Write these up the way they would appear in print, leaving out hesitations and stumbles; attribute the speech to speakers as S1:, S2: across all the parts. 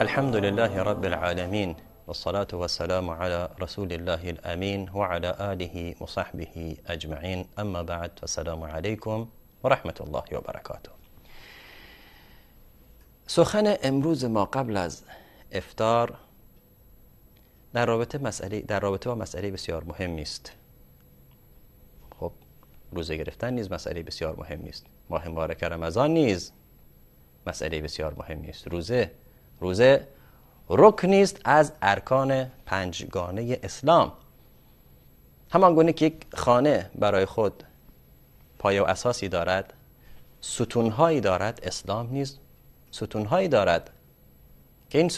S1: الحمد لله رب العالمين والصلاة والسلام على رسول الله الأمين وعلى آله وصحبه أجمعين أما بعد فالسلام عليكم ورحمة الله وبركاته. سخن امروز ما قبل از افطار در رابطه با مسئله بسیار مهمی است. خب روزه گرفتن نیز مسئله بسیار مهمی است. ماه مبارک رمضان نیز مسئله بسیار مهمی است. روزه رکنی است از ارکان پنجگانه اسلام. همان گونه که یک خانه برای خود پایه و اساسی دارد، ستونهایی دارد، اسلام نیز ستونهایی دارد که این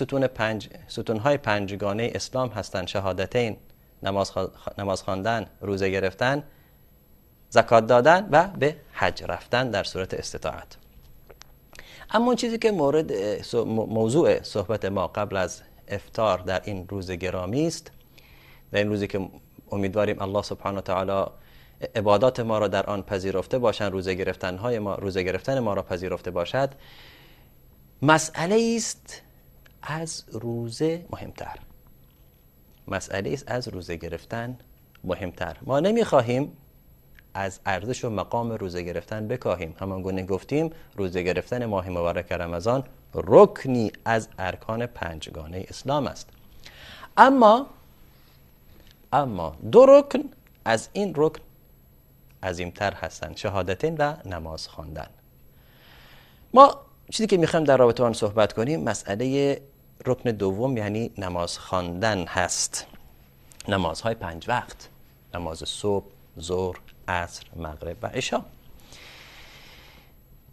S1: ستونهای پنجگانه اسلام هستند: شهادتین، نماز خواندن، روزه گرفتن، زکات دادن و به حج رفتن در صورت استطاعت. اما اون چیزی که موضوع صحبت ما قبل از افطار در این روز گرامی است، در این روزی که امیدواریم الله سبحانه و تعالی عبادات ما را در آن پذیرفته باشند، روزه گرفتن ما را پذیرفته باشد، مسئله است از روزه مهمتر. مسئله است از روزه گرفتن مهمتر. ما نمیخواهیم از ارزش و مقام روزه گرفتن بکاهیم. همان گونه گفتیم روزه گرفتن ماه مبارک رمضان رکنی از ارکان پنجگانه اسلام است. اما دو رکن از این رکن عظیمتر هستند: شهادتین و نماز خواندن. ما چیزی که میخوایم در رابطه با آن صحبت کنیم مسئله رکن دوم، یعنی نماز خواندن هست. نمازهای 5 وقت: نماز صبح، ظهر، عصر، مغرب و عشا.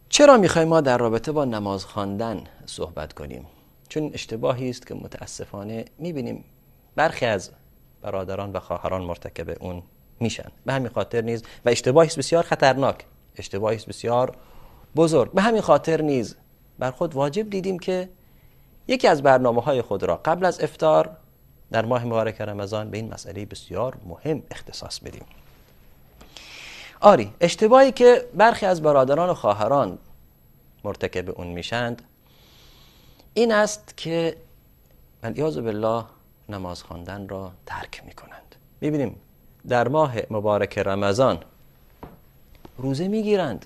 S1: چرا میخوایم ما در رابطه با نماز خواندن صحبت کنیم؟ چون اشتباهی است که متاسفانه میبینیم برخی از برادران و خواهران مرتکب اون میشن. به همین خاطر نیز و اشتباهی است بسیار خطرناک، اشتباهی است بسیار بزرگ. به همین خاطر نیز بر خود واجب دیدیم که یکی از برنامه‌های خود را قبل از افطار در ماه مبارک رمضان به این مسئله بسیار مهم اختصاص بدیم. آری، اشتباهی که برخی از برادران و خواهران مرتکب اون میشند این است که والعیاذ بالله نماز خواندن را ترک میکنند. ببینیم در ماه مبارک رمضان روزه میگیرند،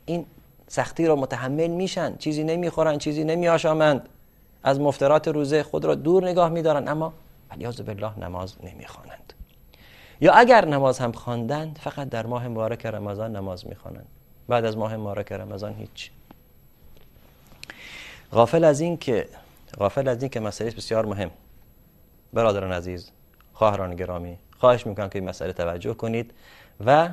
S1: این سختی را متحمل میشن، چیزی نمیخورن، چیزی نمیآشامند، از مفطرات روزه خود را دور نگاه میدارند، اما والعیاذ بالله نماز نمیخوانند. یا اگر نماز هم خواندند فقط در ماه مبارک رمضان نماز میخوانند، بعد از ماه مبارک رمضان هیچ. غافل از این که مسئله بسیار مهم. برادران عزیز، خواهران گرامی، خواهش میکنم که این مسئله توجه کنید و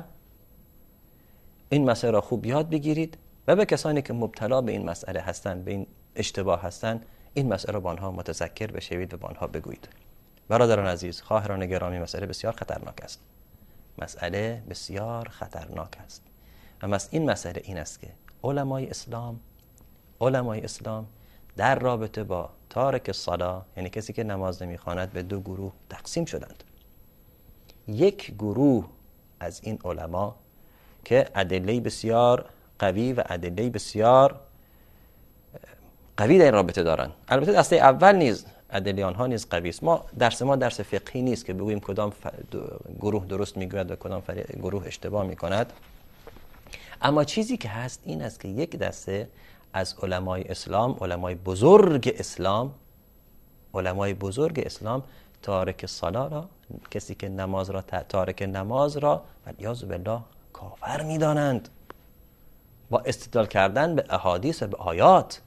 S1: این مسئله را خوب یاد بگیرید و به کسانی که مبتلا به این مسئله هستند، به این اشتباه هستند، این مسئله را با آنها متذکر بشوید و با آنها بگویید. برادران عزیز، خواهران گرامی، مسئله بسیار خطرناک است. و این مسئله این است که علمای اسلام در رابطه با تارک الصلاة، یعنی کسی که نماز نمیخواند، به 2 گروه تقسیم شدند. یک گروه از این علما که ادله بسیار قوی و ادله بسیار قوی در این رابطه دارند. البته دسته اول نیز ادله آنها نیز قوی است. درس ما درس فقهی نیست که بگوییم کدام گروه درست میگوید و کدام گروه اشتباه میکند. اما چیزی که هست این است که یک دسته از علمای اسلام، علمای بزرگ اسلام تارک صلاة را، کسی که تارک نماز را والعیاذ بالله کافر میدانند با استدلال کردن به احادیث و به آیات.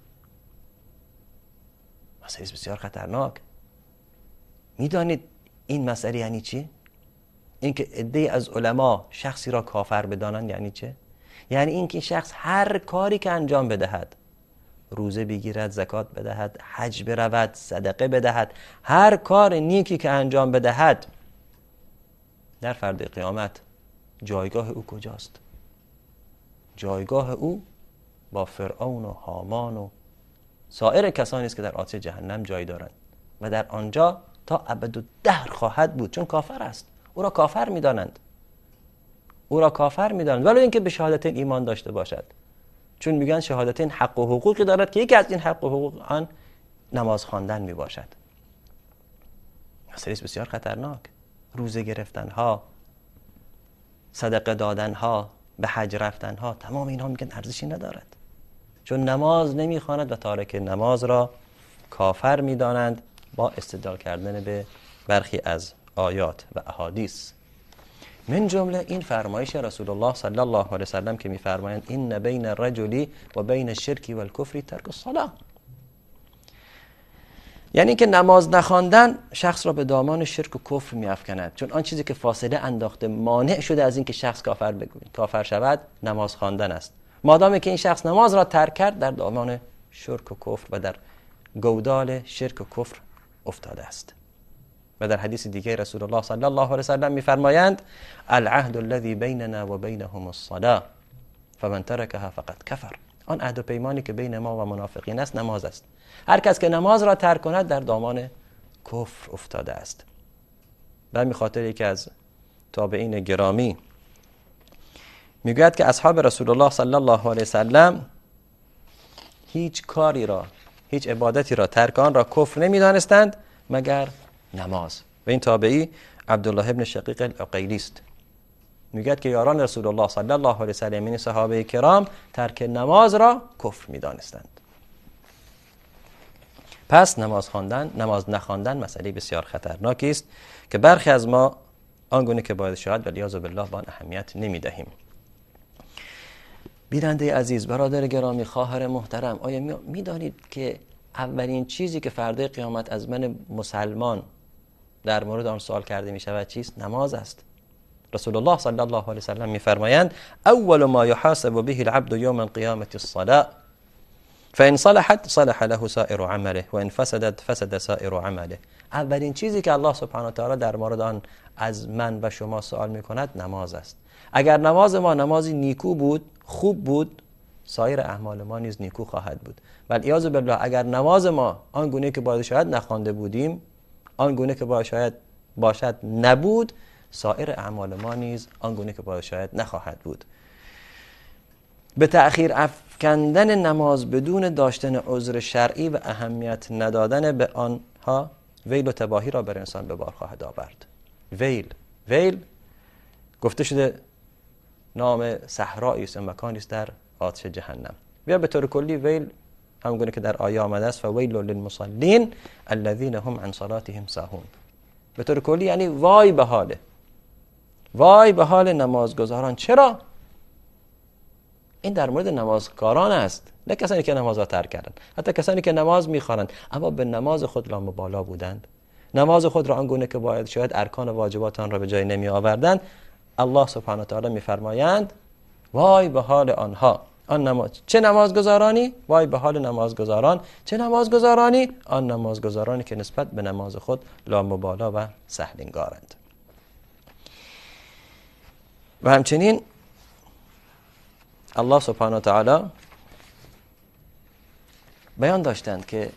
S1: مسئله بسیار خطرناک. میدانید این مسئله یعنی چی؟ اینکه عده از علما شخصی را کافر بدانند یعنی چه؟ یعنی اینکه شخص هر کاری که انجام بدهد، روزه بگیرد، زکات بدهد، حج برود، صدقه بدهد، هر کار نیکی که انجام بدهد، در فردا قیامت جایگاه او کجاست؟ جایگاه او با فرعون و هامان و سایر کسانی است که در آتش جهنم جای دارند و در آنجا تا ابدالدهر خواهد بود، چون کافر است. او را کافر می‌دانند. ولو اینکه به شهادتین ایمان داشته باشد. چون میگن شهادتین حق و حقوقی دارد که یکی از این حق و حقوق آن نماز خواندن میباشد. مسئله بسیار خطرناک. روزه گرفتن ها، صدقه دادن ها، به حج رفتن ها، تمام اینها میگن ارزشی ندارد، چون نماز نمیخواند و تارک نماز را کافر میدانند با استدلال کردن به برخی از آیات و احادیث. من جمله این فرمایش رسول الله صلی الله علیه وسلم که میفرمایند این بین الرجل و بین الشرک و الکفر ترک الصلاة، یعنی که نماز نخواندن شخص را به دامان شرک و کفر میافکند، چون آن چیزی که فاصله انداخته مانع شده از این که شخص کافر شود نماز خواندن است. مادامی که این شخص نماز را ترک کرد در دامان شرک و کفر و در گودال شرک و کفر افتاده است. و در حدیث دیگه رسول الله صلی الله علیه وسلم میفرمایند العهد الذي بیننا و بینهم الصلاة فمن ترکها فقد کفر. آن عهد و پیمانی که بین ما و منافقین است نماز است. هر کس که نماز را ترک کند در دامان کفر افتاده است. به همین خاطر یکی از تابعین گرامی میگوید که اصحاب رسول الله صلی الله علیه وسلم هیچ کاری را، هیچ عبادتی را ترک آن را کفر نمیدانستند مگر نماز. و این تابعی عبدالله ابن شقیق العقیلی است. میگوید که یاران رسول الله صلی الله علیه وسلم این صحابه کرام ترک نماز را کفر میدانستند. پس نماز نخواندن مسئله بسیار خطرناکی است که برخی از ما آنگونه که باید شاید ولیعاذ بالله با آن اهمیت نمیدهیم. بیننده عزیز، برادر گرامی، خواهر محترم، آیا میدانید که اولین چیزی که فردای قیامت از من مسلمان در مورد آن سوال کرده می شود چیست؟ نماز است. رسول الله صلی الله علیه وسلم میفرمایند اول ما يحاسب به العبد يوم القيامة الصلاة فإن صلحت صلح له سائر عمله وإن فسدت فسد سائر عمله. اولین چیزی که الله سبحانه و تعالی در مورد آن از من و شما سوال میکند نماز است. اگر نماز ما نمازی نیکو بود، خوب بود، سایر اعمال ما نیز نیکو خواهد بود. والعیاذ بالله اگر نماز ما آنگونه که باید شاید نخوانده بودیم، آنگونه که باید شاید باشد نبود، سایر اعمال ما نیز آنگونه که باید شاید نخواهد بود. به تأخیر افکندن نماز بدون داشتن عذر شرعی و اهمیت ندادن به آنها ویل و تباهی را بر انسان به بار خواهد آورد. ویل گفته شده نام صحرایی است، مکانی است در آتش جهنم. و به طور کلی ویل همونگونه که در آیه آمده است فویل للمصلین الذین هم عن صلاتهم ساهون. به طور کلی یعنی وای به حال نمازگزاران. چرا؟ این در مورد نمازکاران است، نه کسانی که نماز را ترک کردند. حتی کسانی که نماز می‌خوانند اما به نماز خود لامبالا بودند، نماز خود را آنگونه که باید شاید ارکان و واجبات آن را به جای نمی آوردند، الله سبحانه و تعالی می‌فرمایند وای به حال آنها. چه نمازگزارانی؟ وای به حال نمازگزاران. چه نمازگزارانی؟ آن نمازگزارانی که نسبت به نماز خود لامبالا و سهل‌انگارند. و همچنین الله سبحانه و تعالی بیان داشتند که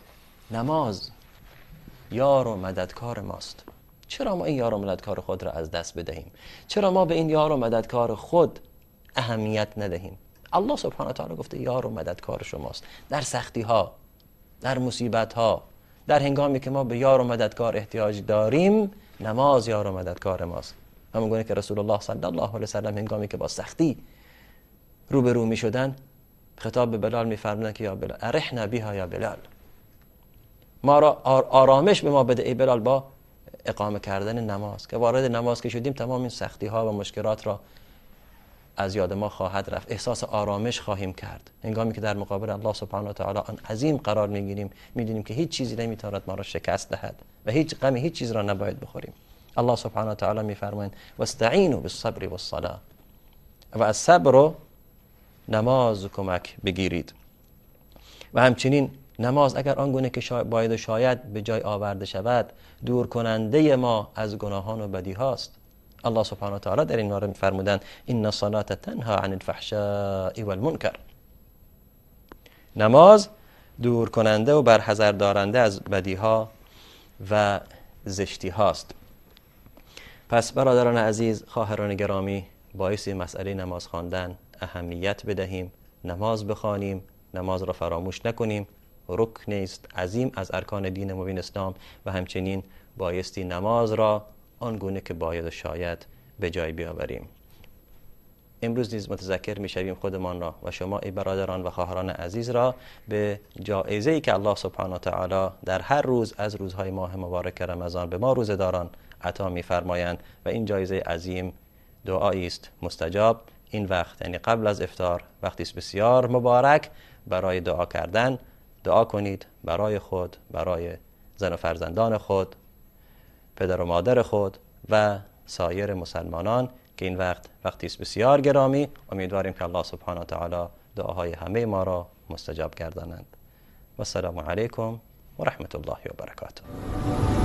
S1: نماز یار و مددکار ماست. چرا ما این یار و مددکار خود را از دست بدهیم؟ چرا ما به این یار و مددکار خود اهمیت ندهیم؟ الله سبحانه و تعالی گفته یار و مددکار شماست در سختی ها، در مصیبت ها، در هنگامی که ما به یار و مددکار احتیاج داریم. نماز یار و مددکار ماست. همونگونه که رسول الله صلی الله علیه وسلم هنگامی که با سختی روبرو می شدن خطاب به بلال می فرمودن که یا بلال ارحنا بها یا بلال، ما را آرامش به ما بده ای بلال با اقامه کردن نماز. که وارد نماز که شدیم تمام این سختی ها و مشکلات را از یاد ما خواهد رفت، احساس آرامش خواهیم کرد. هنگامی که در مقابل الله سبحانه و تعالی آن عظیم قرار میگیریم، میدونیم که هیچ چیزی نمیتواند ما را شکست دهد و هیچ غم هیچ چیز را نباید بخوریم. الله سبحانه و تعالی میفرمایند واستعینوا بالصبر والصلاه، و از صبر و نماز کمک بگیرید. و همچنین نماز اگر آنگونه که باید و شاید به جای آورده شود دور کننده ما از گناهان و بدی هاست. الله سبحانه و تعالی در این باره می‌فرمودند ان الصلاة تنها عن الفحشاء والمنکر. نماز دور کننده و برحذر دارنده از بدی ها و زشتی هاست. پس برادران عزیز، خواهران گرامی، باعث مسئله نماز خواندن اهمیت بدهیم نماز بخوانیم، نماز را فراموش نکنیم. رکن است عظیم از ارکان دین مبین اسلام و همچنین بایستی نماز را آنگونه که باید و شاید به جای بیاوریم. امروز نیز متذکر می‌شویم خودمان را و شما ای برادران و خواهران عزیز را به جایزه‌ای که الله سبحانه و تعالی در هر روز از روزهای ماه مبارک رمضان به ما روزه‌داران عطا می‌فرمایند و این جایزه عظیم دعایی است مستجاب. این وقت یعنی قبل از افطار وقتی است بسیار مبارک برای دعا کردن. دعا کنید برای خود، برای زن و فرزندان خود، پدر و مادر خود و سایر مسلمانان که این وقتی است بسیار گرامی. امیدواریم که الله سبحانه و تعالی دعاهای همه ما را مستجاب گردانند. و السلام علیکم و رحمت الله و برکاته.